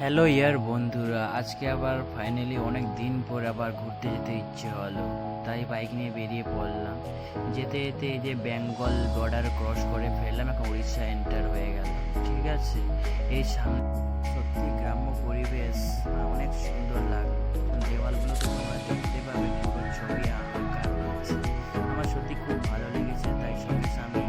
Hello ইয়ার বন্ধুরা, আজকে আবার ফাইনালি অনেক দিন পর আবার ঘুরতে যেতে ইচ্ছে হলো, তাই বাইক নিয়ে বেরিয়ে পড়লাম। যেতে যেতে এই যে বেঙ্গল বর্ডার ক্রস করে ফেললাম, এখন উড়িষ্যা এন্টার হয়ে গেল। ঠিক আছে, এই সামনে সত্যি গ্রাম্য পরিবেশ অনেক সুন্দর লাগলো। দেওয়ালগুলো তো তোমরা দেখতে পাবে, পুরো ছবি আঁকা রয়েছে। আমার সত্যি খুব ভালো লেগেছে, তাই সঙ্গে আমি